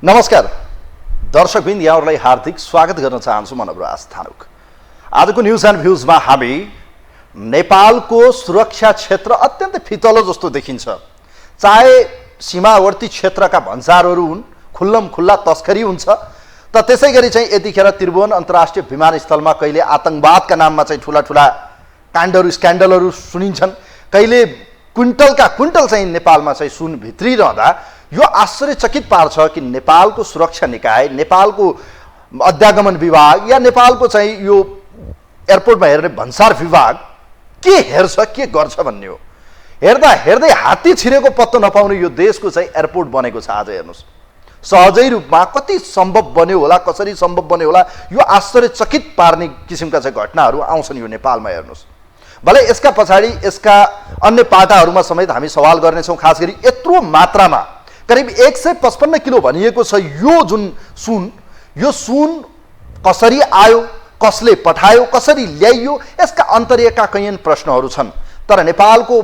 नमस्कार दर्शकबिन, यहाँहरूलाई हार्दिक स्वागत गर्न चाहन्छु। म नवराज थानुक। आजको न्यूज एन्ड भ्यूजमा हामी नेपालको सुरक्षा क्षेत्र अत्यन्तै फितलो जस्तो देखिन्छ। चाहे सीमावर्ती क्षेत्रका भन्सारहरू हुन्, खुल्लम खुल्ला तस्करी हुन्छ, त त्यसै गरी चाहिँ यतिखेर त्रिभुवन अन्तर्राष्ट्रिय विमानस्थलमा कहिले आतंकवादका नाममा चाहिँ ठुला ठुला काण्डहरू स्क्यान्डलहरू सुनिन्छन्, कहिले क्विन्टलका क्विन्टल चाहिँ नेपालमा चाहिँ सुन भित्रिरहँदा यो आश्चर्यचकित पार्छ कि नेपालको सुरक्षा निकाय, नेपालको अध्यागमन विभाग या नेपालको चाहिँ यो एयरपोर्टमा हेर्ने भन्सार विभाग के हेर्छ, के गर्छ भन्ने हो। हेर्दा हेर्दै हात्ती छिरेको पत्तो नपाउने यो देशको चाहिँ एयरपोर्ट बनेको छ। आज हेर्नुहोस्, सहजै रूपमा कति सम्भव बन्यो होला, कसरी सम्भव बन्यो होला, यो आश्चर्यचकित पार्ने किसिमका चाहिँ घटनाहरू आउँछन् यो नेपालमा। हेर्नुहोस्, भले यसका पछाडि यसका अन्य पाटाहरूमा समेत हामी सवाल गर्नेछौँ। खास गरी यत्रो मात्रामा करिब 155 किलो भनिएको छ यो जुन सुन, यो सुन कसरी आयो, कसले पठायो, कसरी ल्याइयो, यसका अन्तर्यका कैयन प्रश्नहरू छन्। तर नेपालको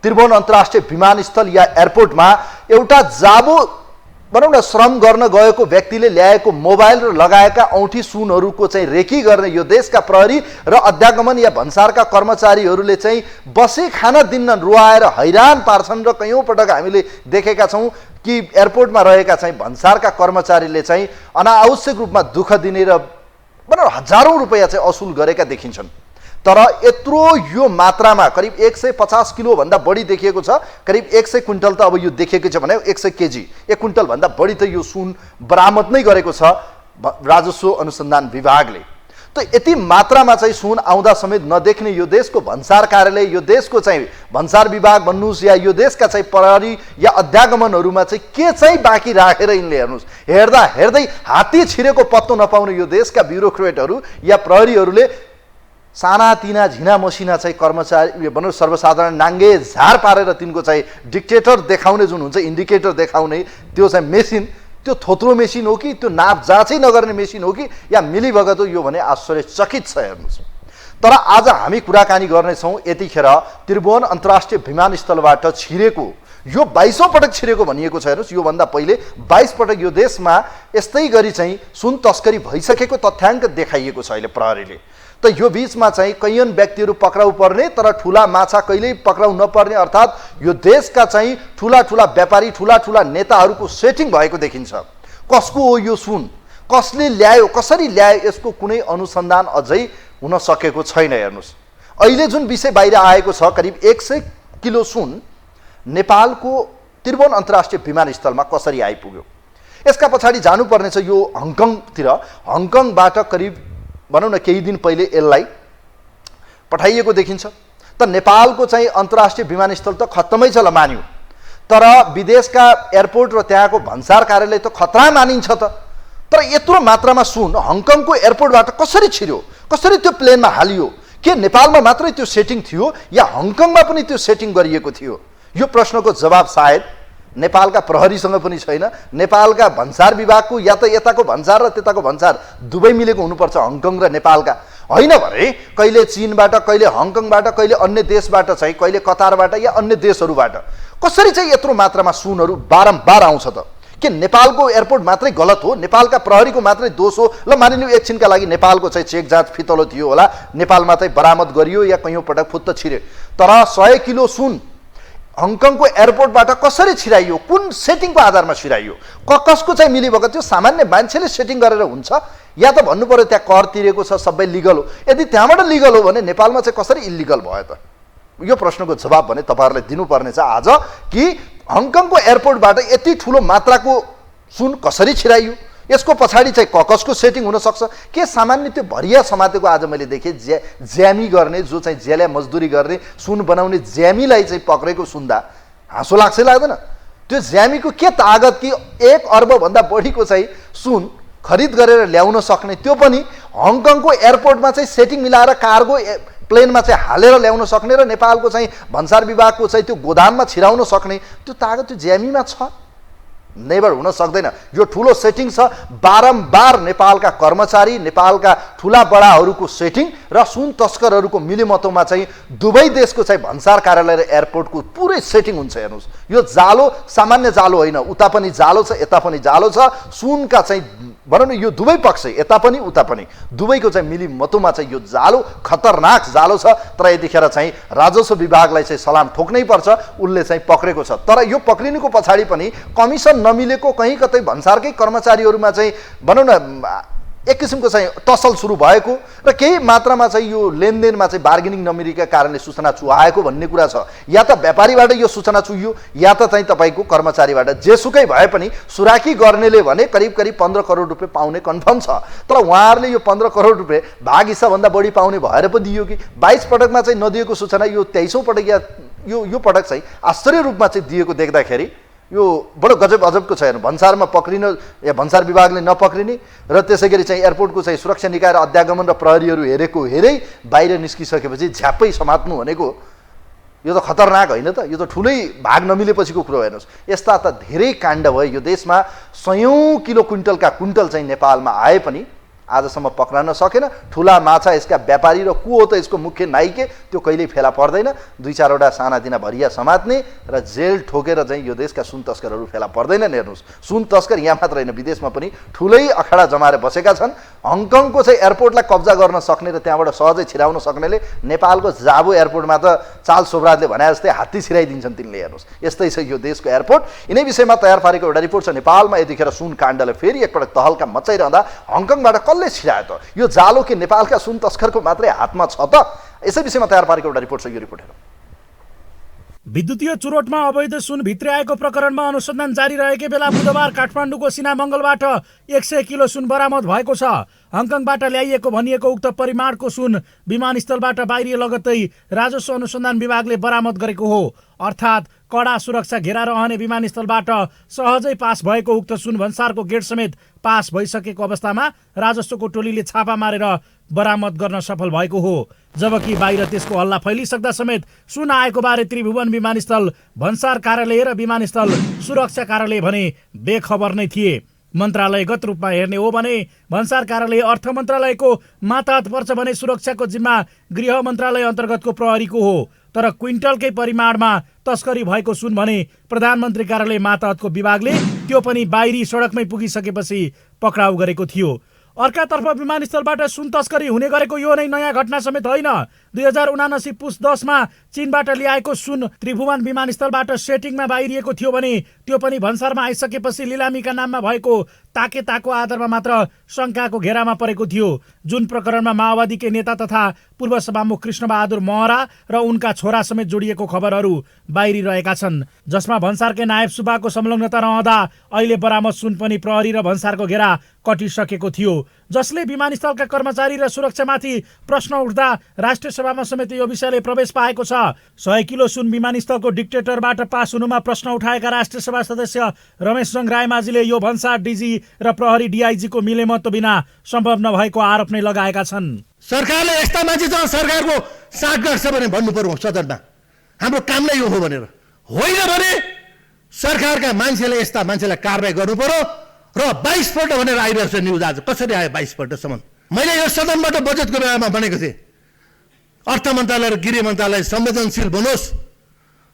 त्रिभुवन अन्तर्राष्ट्रिय विमानस्थल या एयरपोर्टमा एउटा जाबो भनौँ न श्रम गर्न गएको व्यक्तिले ल्याएको मोबाइल र लगाएका औँठी सुनहरूको चाहिँ रेकी गर्ने यो देशका प्रहरी र अध्यागमन या भन्सारका कर्मचारीहरूले चाहिँ बसे खाना दिन्न रुवाएर हैरान पार्छन्। र कयौँ पटक हामीले देखेका छौँ कि एयरपोर्टमा रहेका चाहिँ भन्सारका कर्मचारीले चाहिँ अनावश्यक रूपमा दुःख दिने र भनौँ हजारौँ रुपियाँ चाहिँ असुल गरेका देखिन्छन्। तर यत्रो यो मात्रामा करिब 150 किलो भन्दा बढी देखिएको छ। करिब 100 क्विन्टल त अब यो देखिएको छ भने 100 केजी, 1 क्विन्टल भन्दा बढी त यो सुन बरामद नै गरेको छ राजस्व अनुसन्धान विभागले। त यति मात्रामा चाहिँ सुन आउँदा समेत नदेख्ने यो देशको भन्सार कार्यालय, यो देशको चाहिँ भन्सार विभाग भन्नुहोस् या यो देशका चाहिँ प्रहरी या अध्यागमनहरूमा चाहिँ के चाहिँ बाँकी राखेर यिनले हेर्नुहोस्, हेर्दा हेर्दै हात्ती छिरेको पत्तो नपाउने यो देशका ब्युरोक्रेटहरू या प्रहरीहरूले सानातिना झिना मसिना चाहिँ कर्मचारी भनौँ सर्वसाधारण नाङ्गे झार पारेर तिनको चाहिँ डिक्टेटर देखाउने जुन हुन्छ, इन्डिकेटर देखाउने त्यो चाहिँ मेसिन, त्यो थोत्रो मेसिन हो कि त्यो नाप जाँचै नगर्ने मेसिन हो कि या मिलीभगत हो, यो भने आश्चर्यचकित छ। हेर्नुहोस्, तर आज हामी कुराकानी गर्नेछौँ यतिखेर त्रिभुवन अन्तर्राष्ट्रिय विमानस्थलबाट छिरेको यो 22औं पटक छिरेको भनिएको छ। हेर्नुहोस्, योभन्दा पहिले 22 पटक यो देशमा यस्तै गरी चाहिँ सुन तस्करी भइसकेको तथ्याङ्क देखाइएको छ अहिले प्रहरीले। त यो बीचमा चाहिँ कैयन व्यक्तिहरू पक्राउ पर्ने तर ठुला माछा कहिल्यै पक्राउ नपर्ने, अर्थात् यो देशका चाहिँ ठुला ठुला व्यापारी, ठुला ठुला नेताहरूको सेटिङ भएको देखिन्छ। कसको हो यो सुन, कसले ल्यायो, कसरी ल्यायो, यसको कुनै अनुसन्धान अझै हुन सकेको छैन। हेर्नुहोस्, अहिले जुन विषय बाहिर आएको छ, करिब 100 किलो सुन नेपालको त्रिभुवन अन्तर्राष्ट्रिय विमानस्थलमा कसरी आइपुग्यो, यसका पछाडि जानुपर्ने छ यो हङकङतिर। हङकङबाट करिब भनौँ न केही दिन पहिले यसलाई पठाइएको देखिन्छ। त नेपालको चाहिँ अन्तर्राष्ट्रिय विमानस्थल त खत्तमै छ ल मान्यो, तर विदेशका एयरपोर्ट र त्यहाँको भन्सार कार्यालय त खतरा मानिन्छ त। तर यत्रो मात्रामा सुन हङकङको एयरपोर्टबाट कसरी छिर्यो, कसरी त्यो प्लेनमा हालियो, के नेपालमा मात्रै त्यो सेटिङ थियो या हङकङमा पनि त्यो सेटिङ गरिएको थियो? यो प्रश्नको जवाब सायद नेपालका प्रहरीसँग पनि छैन, नेपालका भन्सार विभागको या त यताको भन्सार र त्यताको भन्सार दुवै मिलेको हुनुपर्छ, हङकङ र नेपालका। होइन भने कहिले चीनबाट, कहिले हङकङबाट, कहिले अन्य देशबाट चाहिँ, कहिले कतारबाट या अन्य देशहरूबाट कसरी चाहिँ यत्रो मात्रामा सुनहरू बारम्बार आउँछ त? के नेपालको एयरपोर्ट मात्रै गलत हो, नेपालका प्रहरीको मात्रै दोष हो? ल मानिलिउँ एकछिनका लागि नेपालको चाहिँ चेक जाँच फितलो थियो होला, नेपालमा चाहिँ बरामद गरियो या कैयौँ पटक फुत्त छिरे, तर 100 किलो सुन हङकङको एयरपोर्टबाट कसरी छिराइयो, कुन सेटिङको आधारमा छिराइयो, कसको चाहिँ मिलीभगत? त्यो सामान्य मान्छेले सेटिङ गरेर हुन्छ या त भन्नु पर्यो त्यहाँ कर तिरेको छ, सबै लिगल हो? यदि त्यहाँबाट लिगल हो भने नेपालमा चाहिँ कसरी इलिगल भयो त? यो प्रश्नको जवाब भने तपाईँहरूले दिनुपर्नेछ आज कि हङकङको एयरपोर्टबाट यति ठुलो मात्राको सुन कसरी छिराइयो, यसको पछाडि चाहिँ कसको सेटिङ हुनसक्छ? के सामान्य त्यो भरिया समातेको आज मैले देखेँ ज्यामी गर्ने, जो चाहिँ ज्याला मजदुरी गर्ने, सुन बनाउने ज्यामीलाई चाहिँ पक्रेको सुन्दा हाँसो लाग्छ लाग्दैन? त्यो ज्यामीको के तागत कि 1 अर्बभन्दा बढीको चाहिँ सुन खरिद गरेर ल्याउन सक्ने, त्यो पनि हङकङको एयरपोर्टमा चाहिँ सेटिङ मिलाएर कार्गो प्लेनमा चाहिँ हालेर ल्याउन सक्ने र नेपालको चाहिँ भन्सार विभागको चाहिँ त्यो गोदाममा छिराउन सक्ने त्यो तागत त्यो ज्यामीमा छ? नेभर हुन सक्दैन। यो ठुलो सेटिङ छ, बारम्बार नेपालका कर्मचारी, नेपालका ठुला बडाहरूको सेटिङ र सुन तस्करहरूको मिलेमतोमा चाहिँ दुवै देशको चाहिँ भन्सार कार्यालय र एयरपोर्टको पुरै सेटिङ हुन्छ। हेर्नुहोस्, यो जालो सामान्य जालो होइन, उता पनि जालो छ यता पनि जालो छ। सुनका चाहिँ भनौँ न यो दुवै पक्ष यता पनि उता पनि दुवैको चाहिँ मिलिमतोमा चाहिँ यो जालो खतरनाक जालो छ। तर यतिखेर चाहिँ राजस्व विभागलाई चाहिँ सलाम ठोक्नै पर्छ, उसले चाहिँ पक्रेको छ। तर यो पक्रिनुको पछाडि पनि कमिसन नमिलेको कहीँ कतै भन्सारकै कर्मचारीहरूमा चाहिँ भनौँ न एक किसिमको चाहिँ तसल सुरु भएको र केही मात्रामा चाहिँ यो लेनदेनमा चाहिँ बार्गेनिङ नमिलेका कारणले सूचना चुहाएको भन्ने कुरा छ। या त व्यापारीबाट यो सूचना चुहियो या त चाहिँ तपाईँको कर्मचारीबाट, जेसुकै भए पनि सुराकी गर्नेले भने करिब करिब 15 करोड रुपियाँ पाउने कन्फर्म छ। तर उहाँहरूले यो 15 करोड रुपियाँ भाग हिस्साभन्दा बढी पाउने भएर पो दियो कि 22 पटकमा चाहिँ नदिएको सूचना यो 23औं पटक या यो पटक चाहिँ आश्चर्य रूपमा चाहिँ दिएको देख्दाखेरि यो बडो गजब अजबको छ। हेर्नु, भन्सारमा पक्रिन या भन्सार विभागले नपक्रिने र त्यसै गरी चाहिँ एयरपोर्टको चाहिँ सुरक्षा निकाय र अध्यागमन र प्रहरीहरू हेरै बाहिर निस्किसकेपछि झ्याप्पै समात्नु भनेको यो त खतरनाक होइन त? यो त ठुलै भाग नमिलेपछिको कुरो। हेर्नुहोस्, यस्ता त धेरै काण्ड भयो। यो देशमा 100औं किलो कुइन्टलका कुइन्टल चाहिँ नेपालमा आए पनि आजसम्म पक्रान सकेन। ठुला माछा यसका व्यापारी र को हो त यसको मुख्य नाइके, त्यो कहिल्यै फेला पर्दैन। 2-4वटा सानातिना भरिया समात्ने र जेल ठोकेर चाहिँ यो देशका सुन तस्करहरू फेला पर्दैनन्। हेर्नुहोस्, सुन तस्कर यहाँ मात्र होइन विदेशमा पनि ठुलै अखाडा जमाएर बसेका छन्। हङकङको चाहिँ एयरपोर्टलाई कब्जा गर्न सक्ने र त्यहाँबाट सहजै छिराउन सक्नेले नेपालको जाबो एयरपोर्टमा त चाल सोभराजले भने जस्तै हात्ती छिराइदिन्छन् तिनले। हेर्नुहोस्, यस्तै छ यो देशको एयरपोर्ट। यिनै विषयमा तयार पारेको एउटा रिपोर्ट छ। नेपालमा यतिखेर सुन काण्डले फेरि एकपटक तहल्का मचाइरहँदा हङकङबाट कसले छिरायो त? यो जालो के नेपालका सुन तस्करको मात्रै हातमा छ त? यसै विषयमा तयार पारेको एउटा रिपोर्ट छ, यो रिपोर्ट हेरौँ। विद्युतीय चुरोटमा अवैध सुन भित्र्याएको प्रकरणमा अनुसन्धान जारी रहेकै बेला बुधबार काठमाडौँको सिनामङ्गलबाट 100 किलो सुन बरामद भएको छ। हङकङबाट ल्याइएको भनिएको उक्त परिमाणको सुन विमानस्थलबाट बाहिरिए लगत्तै राजस्व अनुसन्धान विभागले बरामद गरेको हो। अर्थात् कडा सुरक्षा घेरा रहने विमानस्थलबाट सहजै पास भएको उक्त सुन भन्सारको गेट समेत पास भइसकेको अवस्थामा राजस्वको टोलीले छापा मारेर बरामद गर्न सफल भएको हो। जबकि बाहिर त्यसको हल्ला फैलिसक्दा समेत सुन आएको बारे त्रिभुवन विमानस्थल, भन्सार कार्यालय र विमानस्थल सुरक्षा कार्यालय भने बेखबर नै थिए। मन्त्रालयगत रूपमा हेर्ने हो भने भन्सार कार्यालय अर्थ मन्त्रालयको मातहत पर्छ भने सुरक्षाको जिम्मा गृह मन्त्रालय अन्तर्गतको प्रहरीको हो। तर क्विन्टलकै परिमाणमा तस्करी भएको सुन भने प्रधानमन्त्री कार्यालय मातहतको विभागले त्यो पनि बाहिरी सडकमै पुगिसकेपछि पक्राउ गरेको थियो। अर्कातर्फ विमानस्थलबाट सुन तस्करी हुने गरेको यो नै नयाँ घटना समेत होइन। 2079 पुस 10 मा चीनबाट ल्याएको सुन त्रिभुवन विमानस्थलबाट सेटिङमा बाहिरिएको थियो भने त्यो पनि भन्सारमा आइसकेपछि लिलामीका नाममा भएको ताकेताको आधारमा मात्र शङ्काको घेरामा परेको थियो। जुन प्रकरणमा माओवादीकै नेता तथा पूर्व सभामुख कृष्णबहादुर महरा र उनका छोरा समेत जोडिएको खबरहरू बाहिरिरहेका छन्, जसमा भन्सारकै नायब सुब्बाको संलग्नता रहँदा अहिले बरामद सुन पनि प्रहरी र भन्सारको घेरा कटिसकेको थियो। जसले विमानस्थलका कर्मचारी र सुरक्षामाथि प्रश्न उठ्दा राष्ट्रिय सभामा समेत यो विषयले प्रवेश पाएको छ। 100 किलो सुन विमानस्थलको डिक्टेटरबाट पास हुनुमा प्रश्न उठाएका राष्ट्रिय सभा सदस्य रमेशजङ रायमाझीले यो भन्सार डिजी र प्रहरी डिआइजीको मिलेमतो बिना सम्भव नभएको आरोप नै लगाएका छन्। सरकारले यस्ता मान्छेसँग सरकारको साठगाँठ छ भने भन्नु पर्यो सदनमा, हाम्रो काम नै यो हो भनेर। होइन भने सरकारका मान्छेले यस्ता मान्छेलाई कारबाही गर्नु पर्यो। र 22 पल्ट भनेर आइरहेको छ न्युज। आज कसरी आयो 22 पल्टसम्म? मैले यो सदनबाट बजेटको बेलामा भनेको थिएँ अर्थ मन्त्रालय र गृह मन्त्रालय संवेदनशील बनोस्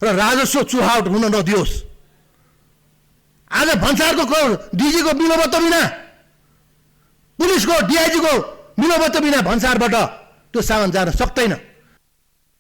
र राजस्व चुहावट हुन नदियोस्। आज भन्सारको डिजीको मिलोबत्तो बिना, पुलिसको डिआइजीको मिलोबत्तो बिना भन्सारबाट त्यो सामान जान सक्दैन।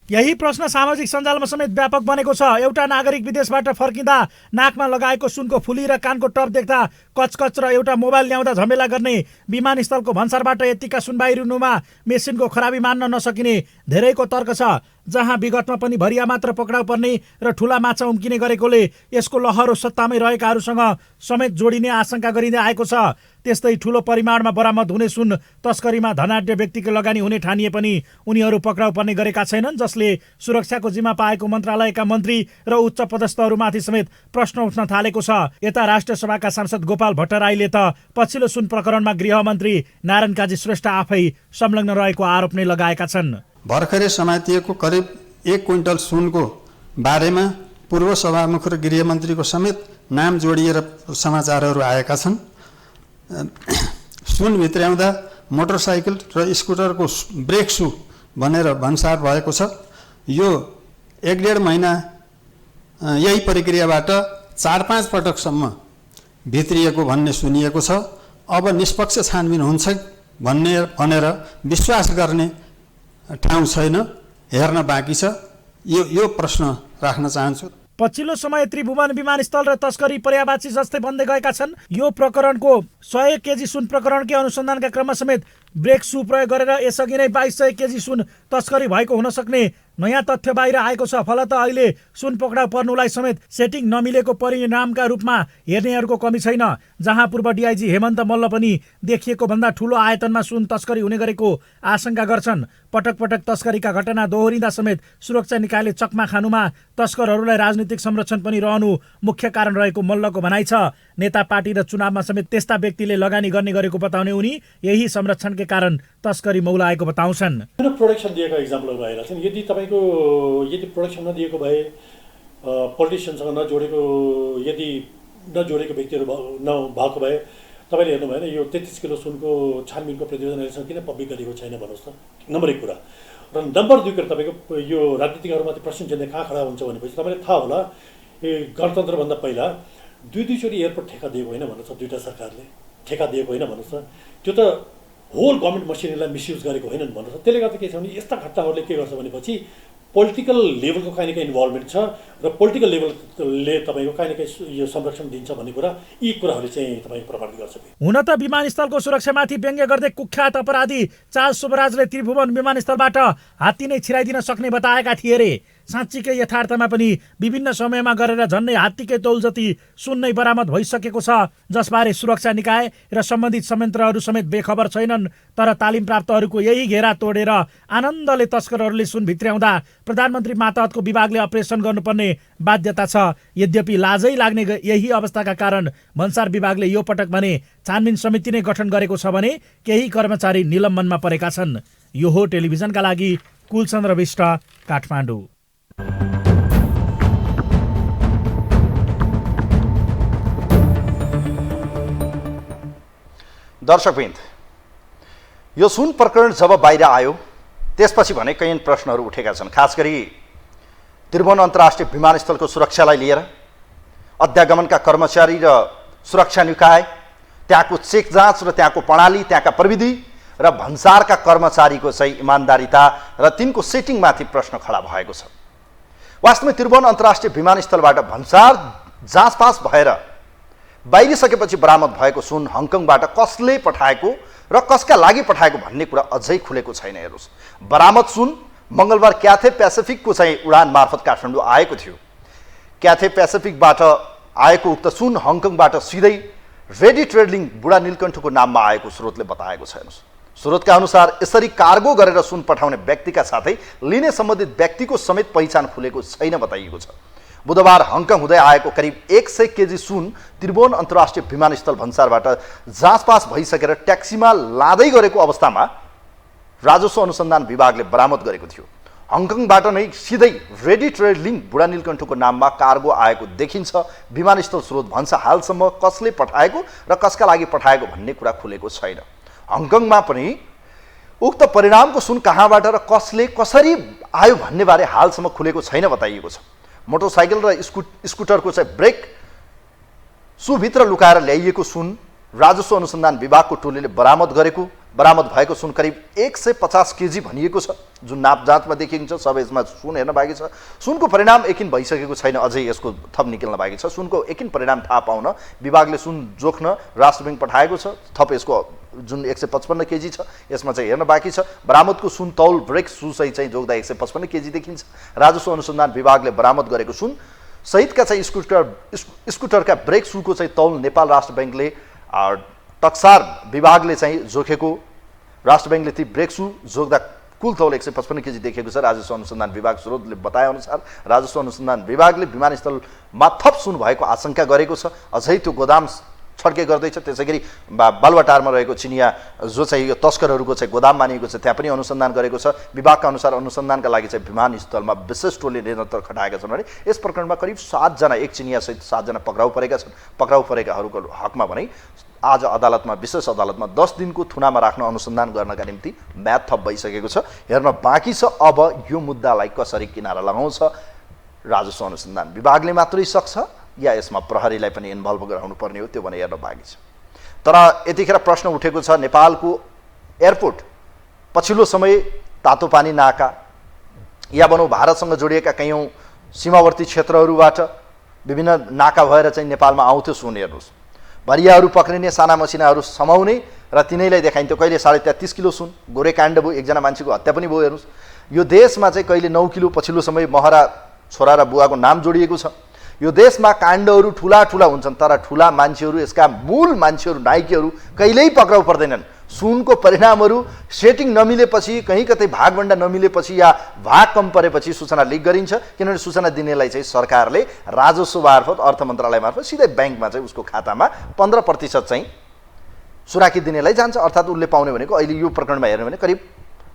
यही प्रश्न सामाजिक सञ्जालमा समेत व्यापक बनेको छ। एउटा नागरिक विदेशबाट फर्किँदा नाकमा लगाएको सुनको फुली र कानको टप देख्दा कचकच र एउटा मोबाइल ल्याउँदा झमेला गर्ने विमानस्थलको भन्सारबाट यतिका सुन बाहिरिनुमा मेसिनको खराबी मान्न नसकिने धेरैको तर्क छ। जहाँ विगतमा पनि भरिया मात्र पक्राउ पर्ने र ठुला माछा उम्किने गरेकोले यसको लहरो सत्तामै रहेकाहरूसँग समेत जोडिने आशंका गरिँदै आएको छ। त्यस्तै ठुलो परिमाणमा बरामद हुने सुन तस्करीमा धनाढ्य व्यक्तिको लगानी हुने ठानिए पनि उनीहरू पक्राउ पर्ने गरेका छैनन्, जसले सुरक्षाको जिम्मा पाएको मन्त्रालयका मन्त्री र उच्च पदस्थहरूमाथि समेत प्रश्न उठ्न थालेको छ। यता राष्ट्रिय सभाका सांसद गोपाल भट्टराईले त पछिल्लो सुन प्रकरणमा गृहमन्त्री नारायण काजी श्रेष्ठ आफै संलग्न रहेको आरोप नै लगाएका छन्। भर्खरै समातिएको करिब 1 क्विन्टल सुनको बारेमा पूर्व सभामुख र गृहमन्त्रीको समेत नाम जोडिएर समाचारहरू आएका छन्। सुन भित्र्याउँदा मोटरसाइकल र स्कुटरको ब्रेक सु भनेर भन्सार भएको छ। यो 1.5 महिना यही प्रक्रियाबाट 4-5 पटकसम्म भित्रिएको भन्ने सुनिएको छ। अब निष्पक्ष छानबिन हुन्छ भनेर विश्वास गर्ने ठाउँ छैन, हेर्न बाँकी छ। यो प्रश्न राख्न चाहन्छु। पछिल्लो समय त्रिभुवन विमानस्थल र तस्करी पर्यावाची जस्तै बन्दै गएका छन्। यो प्रकरणको 100 केजी सुन प्रकरणकै अनुसन्धानका क्रममा समेत ब्रेक सु प्रयोग गरेर यसअघि नै 2200 केजी सुन तस्करी भएको हुन सक्ने नयाँ तथ्य बाहिर आएको छ। फलत अहिले सुन पक्राउ पर्नुलाई समेत सेटिङ नमिलेको परिणामका रूपमा हेर्नेहरूको कमी छैन। जहाँ पूर्व डिआइजी हेमन्त मल्ल पनि देखिएको भन्दा ठूलो आयतनमा सुन तस्करी हुने गरेको आशंका गर्छन्। पटक पटक तस्करीका घटना दोहोरिँदा समेत सुरक्षा निकायले चकमा खानुमा तस्करहरूलाई राजनीतिक संरक्षण पनि रहनु मुख्य कारण रहेको मल्लको भनाइ छ। नेता पार्टी र चुनावमा समेत त्यस्ता व्यक्तिले लगानी गर्ने गरेको बताउने उनी यही संरक्षणकै कारण तस्करी मौलाएको बताउँछन्। प्रोडक्सन दिएका इक्जाम्पलहरू आएका छन्। यदि प्रोडक्सन नदिएको भए, पोलिटिसियनसँग नजोडेको व्यक्तिहरू नभएको भए तपाईँले हेर्नु भएन यो 33 किलो सुनको छानबिनको प्रतिवेदन अहिलेसम्म किन पब्लिक गरेको छैन भन्नुहोस् त। नम्बर 1 कुरा। र नम्बर 2 कुरा, तपाईँको यो राजनीतिकहरूमाथि प्रश्न चिन्ह कहाँ खडा हुन्छ भनेपछि तपाईँलाई थाहा होला गणतन्त्रभन्दा पहिला 2 चोटि एयरपोर्ट ठेका दिएको होइन भन्नुहोस् त। 2टा सरकारले ठेका दिएको होइन भन्नुहोस् त। त्यो त होल गभर्मेन्ट मसिनरीलाई मिसयुज गरेको होइनन् भन्नुहोस्। त्यसले गर्दा के छ भने यस्ता घटनाहरूले के गर्छ भनेपछि पोलिटिकल लेभलको काहीँ न काहीँ इन्भल्भमेन्ट छ र पोलिटिकल लेभलले तपाईँको काहीँ न काहीँ यो संरक्षण दिन्छ भन्ने कुरा, यी कुराहरूले चाहिँ तपाईँको प्रभावित गर्छ। हुन त विमानस्थलको सुरक्षामाथि व्यङ्ग्य गर्दै कुख्यात अपराधी चार्ल्स शुभराजले त्रिभुवन विमानस्थलबाट हात्ती नै छिराइदिन सक्ने बताएका थिए रे। साँच्चीकै यथार्थमा पनि विभिन्न समयमा गरेर झन्डै हात्तीकै तौल जति सुन नै बरामद भइसकेको छ, जसबारे सुरक्षा निकाय र सम्बन्धित संयन्त्रहरू समेत बेखबर छैनन्। तर तालिम प्राप्तहरूको यही घेरा तोडेर आनन्दले तस्करहरूले सुन भित्र्याउँदा प्रधानमन्त्री मातहतको विभागले अपरेसन गर्नुपर्ने बाध्यता छ। यद्यपि लाजै लाग्ने यही अवस्थाका कारण भन्सार विभागले यो पटक भने छानबिन समिति नै गठन गरेको छ भने केही कर्मचारी निलम्बनमा परेका छन्। यो हो टेलिभिजनका लागि कुलचन्द्र विष्ट, काठमाडौँ। दर्शकवृन्द, यो सुन प्रकरण जब बाहिर आयो त्यसपछि भने कैयन प्रश्नहरू उठेका छन्। खास गरी त्रिभुवन अन्तर्राष्ट्रिय विमानस्थलको सुरक्षालाई लिएर अध्यागमनका कर्मचारी र सुरक्षा निकाय, त्यहाँको चेक जाँच र त्यहाँको प्रणाली, त्यहाँका प्रविधि र भन्सारका कर्मचारीको चाहिँ इमान्दारिता र तिनको सेटिङमाथि प्रश्न खडा भएको छ। वास्तवमा त्रिभुवन अन्तर्राष्ट्रिय विमानस्थलबाट भन्सार जाँचपास भएर बाहिरिसकेपछि बरामद भएको सुन हङकङबाट कसले पठाएको र कसका लागि पठाएको भन्ने कुरा अझै खुलेको छैन। हेर्नुहोस्, बरामद सुन मङ्गलबार क्याथे पेसिफिकको चाहिँ उडान मार्फत काठमाडौँ आएको थियो। क्याथे पेसिफिकबाट आएको उक्त सुन हङकङबाट सिधै रेडी ट्रेडलिङ बुढा नीलकण्ठको नाममा आएको स्रोतले बताएको छ। हेर्नुहोस्, स्रोतका अनुसार यसरी कार्गो गरेर सुन पठाउने व्यक्तिका साथै लिने सम्बन्धित व्यक्तिको समेत पहिचान खुलेको छैन बताइएको छ। बुधबार हङकङ हुँदै आएको करिब 100 केजी सुन त्रिभुवन अन्तर्राष्ट्रिय विमानस्थल भन्सारबाट जाँचपास भइसकेर ट्याक्सीमा लाँदै गरेको अवस्थामा राजस्व अनुसन्धान विभागले बरामद गरेको थियो। हङकङबाट नै सिधै रेडी ट्रेड लिङ्क बुढा नीलकण्ठको नाममा कार्गो आएको देखिन्छ। विमानस्थल स्रोत भन्छ हालसम्म कसले पठाएको र कसका लागि पठाएको भन्ने कुरा खुलेको छैन। हङकङमा पनि उक्त परिणामको सुन कहाँबाट र कसले कसरी आयो भन्ने बारे हालसम्म खुलेको छैन बताइएको छ। मोटरसाइकल र स्कुटरको चाहिँ ब्रेक सुभित्र लुकाएर ल्याइएको सुन राजस्व अनुसन्धान विभागको टोलीले बरामद भएको सुन करिब 150 केजी भनिएको छ, जुन नापजाँचमा देखिन्छ। सब यसमा सुन हेर्न बाँकी छ। सुनको परिणाम यकिन भइसकेको छैन, अझै यसको थप निकाल्न बाँकी छ। सुनको यकिन परिणाम थाहा पाउन विभागले सुन जोख्न राष्ट्र ब्याङ्क पठाएको छ। थप यसको जुन 155 केजी छ यसमा चाहिँ हेर्न बाँकी छ। बरामदको सुन तौल ब्रेक सुसहित चाहिँ जोग्दा 155 केजी देखिन्छ। राजस्व अनुसन्धान विभागले बरामद गरेको सुन सहितका चाहिँ स्कुटरका ब्रेक सुको चाहिँ तौल नेपाल राष्ट्र ब्याङ्कले टक्सार विभागले चाहिँ जोखेको। राष्ट्र ब्याङ्कले ती ब्रेक सु जोग्दा कुल तौल 155 केजी देखेको छ। राजस्व अनुसन्धान विभाग स्रोतले बताएअनुसार राजस्व अनुसन्धान विभागले विमानस्थलमा थप सुन भएको आशंका गरेको छ। अझै त्यो गोदाम छड्के गर्दैछ। त्यसै गरी बालुवाटारमा रहेको चिनिया जो चाहिँ यो तस्करहरूको चाहिँ गोदाम मानिएको छ त्यहाँ पनि अनुसन्धान गरेको छ। विभागका अनुसार अनुसन्धानका लागि चाहिँ विमानस्थलमा विशेष टोली निरन्तर खटाएका छन् भने यस प्रकरणमा करिब 7 जना, एक चिनियासहित 7 जना पक्राउ परेका छन्। पक्राउ परेकाहरूको हकमा भने आज अदालतमा, विशेष अदालतमा 10 दिनको थुनामा राख्न अनुसन्धान गर्नका निम्ति म्याद थप भइसकेको छ। हेर्न बाँकी छ अब यो मुद्दालाई कसरी किनारा लगाउँछ राजस्व अनुसन्धान विभागले मात्रै सक्छ या यसमा प्रहरीलाई पनि इन्भल्भ गराउनु पर्ने हो, त्यो भने हेर्न बाँकी छ। तर यतिखेर प्रश्न उठेको छ नेपालको एयरपोर्ट पछिल्लो समय तातोपानी नाका या भनौँ भारतसँग जोडिएका कैयौँ सीमावर्ती क्षेत्रहरूबाट विभिन्न नाका भएर चाहिँ नेपालमा आउँथ्यो सुन। हेर्नुहोस्, भरियाहरू पक्रिने, साना मसिनाहरू समाउने र तिनैलाई देखाइन्थ्यो। कहिले 33.5 किलो सुन, गोरेकाण्ड भयो, एकजना मान्छेको हत्या पनि भयो। हेर्नुहोस्, यो देशमा चाहिँ कहिले 9 किलो, पछिल्लो समय महरा छोरा र बुवाको नाम जोडिएको छ। यो देशमा काण्डहरू ठुला ठुला हुन्छन् तर ठुला मान्छेहरू, यसका मूल मान्छेहरू, नायकीहरू कहिल्यै पक्राउ पर्दैनन्। सुनको परिणामहरू सेटिङ नमिलेपछि, कहीँ कतै भागभण्डा नमिलेपछि या भाग कम परेपछि सूचना लिक गरिन्छ। किनभने सूचना दिनेलाई चाहिँ सरकारले राजस्व मार्फत, अर्थ मन्त्रालय मार्फत सिधै ब्याङ्कमा चाहिँ उसको खातामा 15% चाहिँ सुराकी दिनेलाई जान्छ। अर्थात् उसले पाउने भनेको अहिले यो प्रकरणमा हेर्ने भने करिब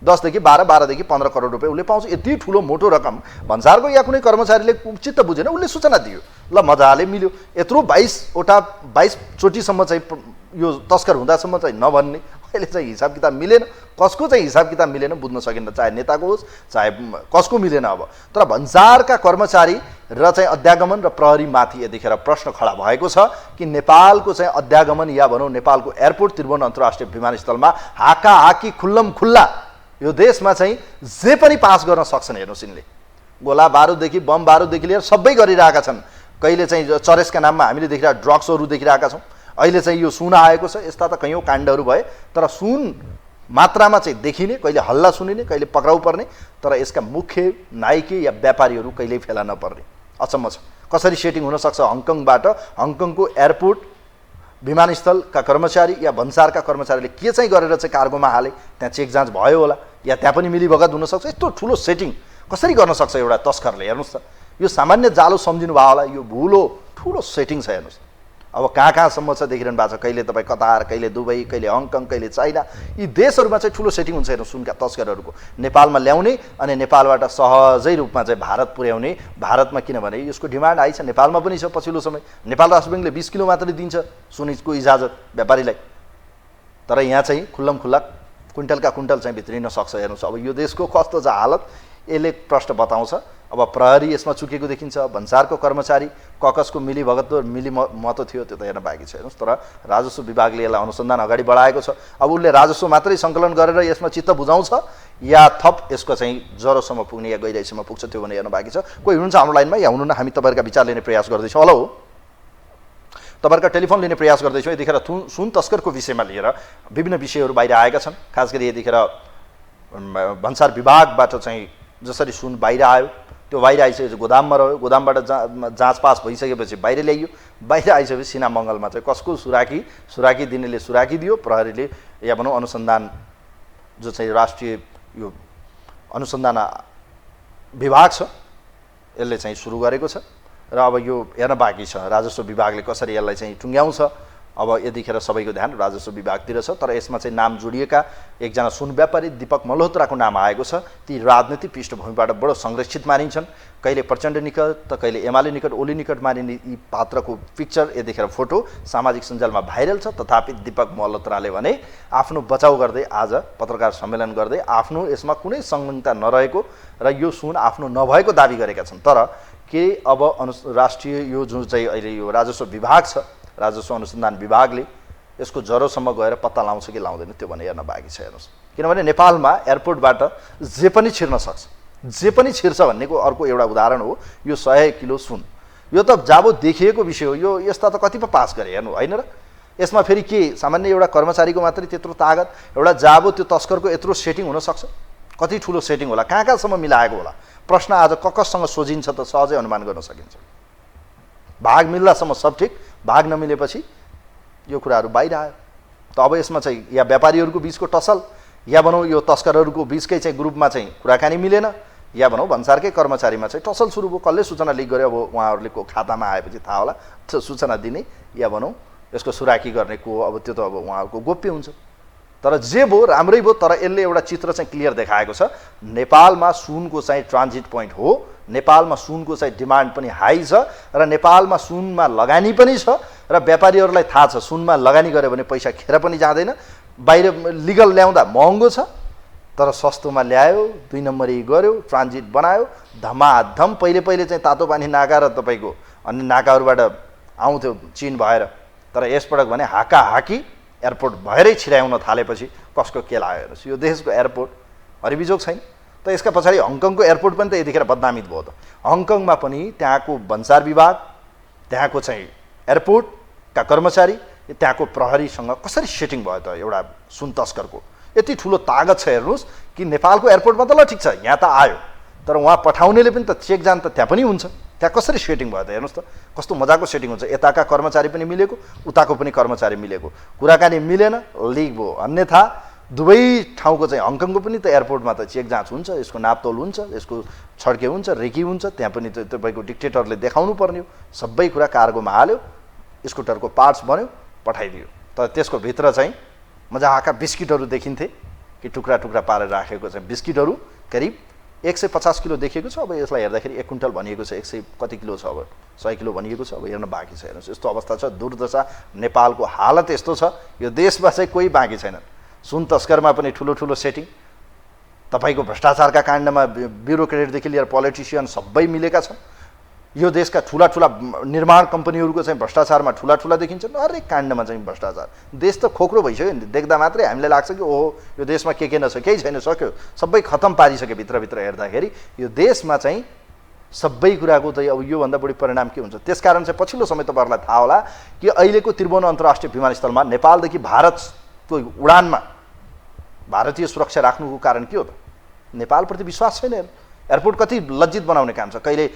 10 देखि 12, 12 देखि 15 करोड रुपियाँ उसले पाउँछ। यति ठुलो मोटो रकम भन्सारको या कुनै कर्मचारीले चित्त बुझेन, उसले सूचना दियो, ल मजाले मिल्यो। यत्रो 22 चोटिसम्म चाहिँ यो तस्कर हुँदासम्म चाहिँ नभन्ने, अहिले चाहिँ हिसाब किताब मिलेन। कसको चाहिँ हिसाब किताब मिलेन बुझ्न सकिन्न, चाहे नेताको होस् चाहे कसको मिलेन। अब तर भन्सारका कर्मचारी र चाहिँ अध्यागमन र प्रहरीमाथि यतिखेर प्रश्न खडा भएको छ कि नेपालको चाहिँ अध्यागमन या भनौँ नेपालको एयरपोर्ट त्रिभुवन अन्तर्राष्ट्रिय विमानस्थलमा हाकाहाकी खुल्लम खुल्ला यो देशमा चाहिँ जे पनि पास गर्न सक्छन्। हेर्नुहोस्, यिनले गोला बारुददेखि बम बारुददेखि लिएर सबै गरिरहेका छन्। कहिले चाहिँ चरेसका नाममा हामीले देखिरहेका ड्रग्सहरू देखिरहेका छौँ। अहिले चाहिँ यो सुन आएको छ, यस्ता त कैयौँ काण्डहरू भए तर सुन मात्रामा चाहिँ देखिने, कहिले हल्ला सुनिने, कहिले पक्राउ पर्ने, तर यसका मुख्य नायकी या व्यापारीहरू कहिल्यै फेला नपर्ने। अचम्म छ कसरी सेटिङ हुनसक्छ। हङकङबाट, हङकङको एयरपोर्ट विमानस्थलका कर्मचारी या भन्सारका कर्मचारीले के चाहिँ गरेर चाहिँ कार्गोमा हाले, त्यहाँ चेक जाँच भयो होला या त्यहाँ पनि मिलीभगत हुनसक्छ। यस्तो ठुलो सेटिङ कसरी गर्न सक्छ एउटा तस्करले? हेर्नुहोस् त, यो सामान्य जालो सम्झिनु भयो होला, यो ठुलो सेटिङ छ। हेर्नुहोस् अब कहाँसम्म छ देखिरहनु भएको छ। कहिले तपाईँ कतार, कहिले दुबई, कहिले हङकङ, कहिले चाइना, यी देशहरूमा चाहिँ ठुलो सेटिङ हुन्छ। हेर्नु सुनका तस्करहरूको नेपालमा ल्याउने अनि नेपालबाट सहजै रूपमा चाहिँ भारत पुर्याउने। भारतमा किनभने यसको डिमान्ड आइछ, नेपालमा पनि छ। पछिल्लो समय नेपाल राष्ट्र ब्याङ्कले 20 किलो मात्रै दिन्छ सुनको इजाजत व्यापारीलाई, तर यहाँ चाहिँ खुल्लम खुल्ला कुइन्टलका कुइन्टल चाहिँ भित्रिन सक्छ। हेर्नुहोस् अब यो देशको कस्तो छ हालत, यसले प्रश्न बताउँछ। अब प्रहरी यसमा चुकेको देखिन्छ, भन्सारको कर्मचारी ककसको मिलीमत थियो, त्यो त हेर्न बाँकी छ। हेर्नुहोस्, तर राजस्व विभागले यसलाई अनुसन्धान अगाडि बढाएको छ। अब उसले राजस्व मात्रै सङ्कलन गरेर यसमा चित्त बुझाउँछ या थप यसको चाहिँ जरोसम्म पुग्ने या गहिराइसम्म पुग्छ, त्यो भने हेर्न बाँकी छ। कोही हुनुहुन्छ हाम्रो लाइनमा या हुनुहुन्न? हामी तपाईँहरूका विचार लिने प्रयास गर्दैछौँ। हेलो, तपाईँहरूका टेलिफोन लिने प्रयास गर्दैछौँ। यतिखेर सुन तस्करको विषयमा लिएर विभिन्न विषयहरू बाहिर आएका छन्। खास गरी यतिखेर भन्सार विभागबाट चाहिँ जसरी सुन बाहिर आयो, त्यो बाहिर आइसकेपछि गोदाममा रह्यो, गोदामबाट जाँच पास भइसकेपछि बाहिर ल्याइयो, बाहिर आइसकेपछि सिना मङ्गलमा चाहिँ कसको सुराकी दिनेले सुराकी दियो, प्रहरीले या भनौँ अनुसन्धान जो चाहिँ राष्ट्रिय यो अनुसन्धान विभाग छ यसले चाहिँ सुरु गरेको छ। र अब यो हेर्न बाँकी छ राजस्व विभागले कसरी यसलाई चाहिँ टुङ्ग्याउँछ। अब यतिखेर सबैको ध्यान राजस्व विभागतिर छ। तर यसमा चाहिँ नाम जोडिएका एकजना सुन व्यापारी दिपक मल्होत्राको नाम आएको छ। ती राजनीतिक पृष्ठभूमिबाट बडो संरक्षित मानिन्छन्। कहिले प्रचण्ड निकट त कहिले एमाले निकट, ओली निकट मानिने यी पात्रको पिक्चर यतिखेर फोटो सामाजिक सञ्जालमा भाइरल छ। तथापि दिपक मल्होत्राले भने आफ्नो बचाउ गर्दै आज पत्रकार सम्मेलन गर्दै आफ्नो यसमा कुनै संलग्नता नरहेको र यो सुन आफ्नो नभएको दाबी गरेका छन्। तर के अब राष्ट्रिय यो जुन चाहिँ अहिले यो राजस्व विभाग छ, राजस्व अनुसन्धान विभागले यसको जरोसम्म गएर पत्ता लाउँछ कि लाउँदैन, त्यो भने हेर्न बाँकी छ। हेर्नुहोस्, किनभने नेपालमा एयरपोर्टबाट जे पनि छिर्न सक्छ, जे पनि छिर्छ भन्नेको अर्को एउटा उदाहरण हो यो 100 किलो सुन। यो त जाबो देखिएको विषय हो। यो यस्ता त कति पो पास गरे हेर्नु, होइन र? यसमा फेरि के सामान्य एउटा कर्मचारीको मात्रै त्यत्रो तागत, एउटा जाबो त्यो तस्करको यत्रो सेटिङ हुनसक्छ? कति ठुलो सेटिङ होला, कहाँसम्म मिलाएको होला? प्रश्न आज कससँग सोझिन्छ त सहजै अनुमान गर्न सकिन्छ। भाग मिल्दासम्म सब ठिक, भाग नमिलेपछि यो कुराहरू बाहिर आयो। त अब यसमा चाहिँ या व्यापारीहरूको बिचको टसल या भनौँ यो तस्करहरूको बिचकै चाहिँ ग्रुपमा चाहिँ कुराकानी मिलेन या भनौँ भन्सारकै कर्मचारीमा चाहिँ टसल सुरु भयो। कसले सूचना लिक गर्यो? अब उहाँहरूले को खातामा आएपछि थाहा होला सूचना दिने या भनौँ यसको सुराकी गर्ने को अब त्यो त अब उहाँहरूको गोप्य हुन्छ। तर जे भयो राम्रै भयो, तर यसले एउटा चित्र चाहिँ क्लियर देखाएको छ। नेपालमा सुनको चाहिँ ट्रान्जिट पोइन्ट हो, नेपालमा सुनको चाहिँ डिमान्ड पनि हाई छ र नेपालमा सुनमा लगानी पनि छ र व्यापारीहरूलाई थाहा छ सुनमा लगानी गर्यो भने पैसा खेर पनि जाँदैन, बाहिर लिगल ल्याउँदा महँगो छ, तर सस्तोमा ल्यायो, 2 नम्बरी गर्यो, ट्रान्जिट बनायो, धमाधम। पहिले चाहिँ तातो पानी नाका र तपाईँको अन्य नाकाहरूबाट आउँथ्यो चिन भएर, तर यसपटक भने हाकाहाकी एयरपोर्ट भएरै छिराउन थालेपछि कसको के लाग्यो हेर्नुहोस्। यो देशको एयरपोर्ट हरिबिजोग छैन। त यसका पछाडि हङकङको एयरपोर्ट पनि त यतिखेर बदनामित भयो। त हङकङमा पनि त्यहाँको भन्सार विभाग, त्यहाँको चाहिँ एयरपोर्टका कर्मचारी, त्यहाँको प्रहरीसँग कसरी सेटिङ भयो त एउटा सुन तस्करको? यति ठुलो तागत छ हेर्नुहोस् कि नेपालको एयरपोर्टमा त ल ठिक छ यहाँ त आयो, तर उहाँ पठाउनेले पनि त चेक जान त त्यहाँ पनि हुन्छ। त्यहाँ कसरी सेटिङ भयो त हेर्नुहोस् त, कस्तो मजाको सेटिङ हुन्छ। यताका कर्मचारी पनि मिलेको, उताको पनि कर्मचारी मिलेको, कुराकानी मिलेन, लिक भयो। अन्यथा दुवै ठाउँको चाहिँ हङकङको पनि त एयरपोर्टमा त चेक जाँच हुन्छ, यसको नापतोल हुन्छ, यसको छड्के हुन्छ, रेकी हुन्छ, त्यहाँ पनि तपाईँको डिक्टेटरले देखाउनु पर्ने हो। सबै कुरा कार्गोमा हाल्यो, स्कुटरको पार्ट्स बन्यो, पठाइदियो। तर त्यसको भित्र चाहिँ मजाका बिस्किटहरू देखिन्थे कि टुक्रा टुक्रा पारेर राखेको चाहिँ बिस्किटहरू करिब 150 किलो देखिएको छ। अब यसलाई हेर्दाखेरि 1 कुइन्टल भनिएको छ, 100 कति किलो छ, अब 100 किलो भनिएको छ। अब हेर्न बाँकी छ। हेर्नुहोस् यस्तो अवस्था छ, दुर्दशा। नेपालको हालत यस्तो छ, यो देशमा चाहिँ कोही बाँकी छैन। सुन तस्करमा पनि ठुलो ठुलो सेटिङ, तपाईँको भ्रष्टाचारका काण्डमा ब्युरोक्रेटदेखि लिएर पोलिटिसियन सबै मिलेका छन्। यो देशका ठुला ठुला निर्माण कम्पनीहरूको चाहिँ भ्रष्टाचारमा ठुला ठुला देखिन्छन्। हरेक काण्डमा चाहिँ भ्रष्टाचार। देश त खोक्रो भइसक्यो नि, देख्दा मात्रै हामीलाई लाग्छ कि ओहो यो देशमा के नछ, केही छैन, सक्यो, सबै खतम पारिसक्यो। भित्रभित्र हेर्दाखेरि यो देशमा चाहिँ सबै कुराको चाहिँ अब योभन्दा बढी परिणाम के हुन्छ? त्यसकारण चाहिँ पछिल्लो समय तपाईँहरूलाई थाहा होला कि अहिलेको त्रिभुवन अन्तर्राष्ट्रिय विमानस्थलमा नेपालदेखि भारतको उडानमा भारतीय सुरक्षा राख्नुको कारण के हो त? नेपालप्रति विश्वास छैन। एयरपोर्ट कति लज्जित बनाउने काम छ। कहिले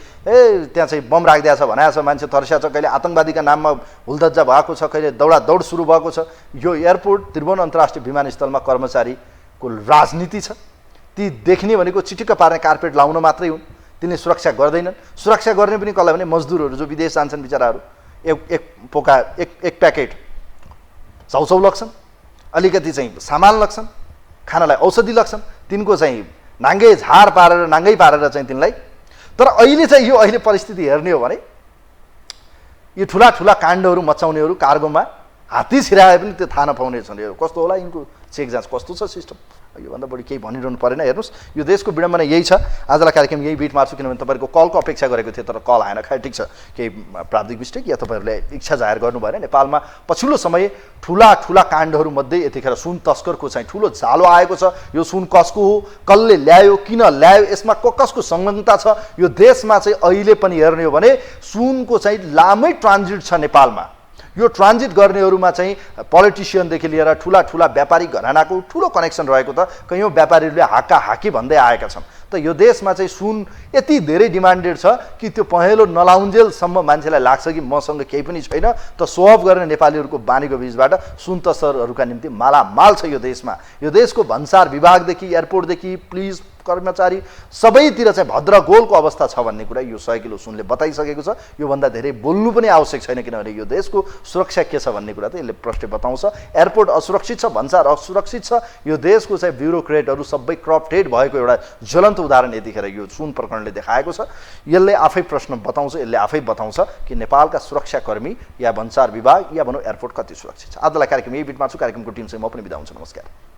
त्यहाँ चाहिँ बम राखिदिएको छ भनेको छ, मान्छे तर्सिया छ, कहिले आतङ्कवादीका नाममा हुलदज्जा भएको छ, कहिले दौडादौड सुरु भएको छ। यो एयरपोर्ट त्रिभुवन अन्तर्राष्ट्रिय विमानस्थलमा कर्मचारीको राजनीति छ। ती देख्ने भनेको चिटिक्क पार्ने कार्पेट लाउन मात्रै हुन्, तिनले सुरक्षा गर्दैनन्। सुरक्षा गर्ने पनि कसलाई भने मजदुरहरू जो विदेश जान्छन् बिचराहरू, एक प्याकेट चाउचाउ लग्छन्, अलिकति चाहिँ सामान लग्छन्, खानालाई औषधि लग्छन्, तिनको चाहिँ नाङ्गै झार पारेर नाङ्गै पारेर चाहिँ तिनलाई। तर अहिले चाहिँ यो अहिले परिस्थिति हेर्ने हो भने यो ठुला ठुला काण्डहरू मचाउनेहरू कार्गोमा हात्ती छिराए पनि त्यो थाहा नपाउने छन्। यो कस्तो होला, यिनको चेक जाँच कस्तो छ सिस्टम? योभन्दा बढी केही भनिरहनु परेन। हेर्नुहोस् यो देशको विडम्बना यही छ। आजलाई कार्यक्रम यही बिट मार्छु, किनभने तपाईँहरूको कलको अपेक्षा गरेको थिएँ तर कल आएन। खै ठिक छ, केही प्राविधिक मिस्टेक या तपाईँहरूले इच्छा जाहेर गर्नु भएन। नेपालमा पछिल्लो समय ठुला ठुला काण्डहरूमध्ये यतिखेर सुन तस्करको चाहिँ ठुलो जालो आएको छ। यो सुन कसको हो, कसले ल्यायो, किन ल्यायो, यसमा कसको संलग्नता छ? यो देशमा चाहिँ अहिले पनि हेर्ने हो भने सुनको चाहिँ लामै ट्रान्जिट छ नेपालमा। यो ट्रान्जिट गर्नेहरूमा चाहिँ पोलिटिसियनदेखि लिएर ठुला ठुला व्यापारी घरानाको ठुलो कनेक्सन रहेको त कयौँ व्यापारीहरूले हाकाहाकी भन्दै आएका छन्। त यो देशमा चाहिँ सुन यति धेरै डिमान्डेड छ कि त्यो पहेँलो नलाउन्जेलसम्म मान्छेलाई लाग्छ कि मसँग केही पनि छैन। त सो अफ गर्ने नेपालीहरूको बानीको बीचबाट सुन तस्करहरूका निम्ति मालामाल छ यो देशमा। यो देशको भन्सार विभागदेखि एयरपोर्टदेखि पुलिस कर्मचारी सबैतिर चाहिँ भद्रगोलको अवस्था छ भन्ने कुरा यो 100 किलो सुनले बताइसकेको छ। योभन्दा धेरै बोल्नु पनि आवश्यक छैन, किनभने यो देशको सुरक्षा के छ भन्ने कुरा त यसले प्रष्टै बताउँछ। एयरपोर्ट असुरक्षित छ, भन्सार असुरक्षित छ। यो देशको चाहिँ ब्युरोक्रेटहरू सबै करप्टेड भएको एउटा ज्वलन्त उदाहरण यतिखेर यो सुन प्रकरणले देखाएको छ। यसले आफै प्रश्न बताउँछ, यसले आफै बताउँछ कि नेपालका सुरक्षाकर्मी या भन्सार विभाग या भनौँ एयरपोर्ट कति सुरक्षित छ। आजलाई कार्यक्रम यही बिटमा छु। कार्यक्रमको टिम चाहिँ म पनि बिदा हुन्छु। नमस्कार।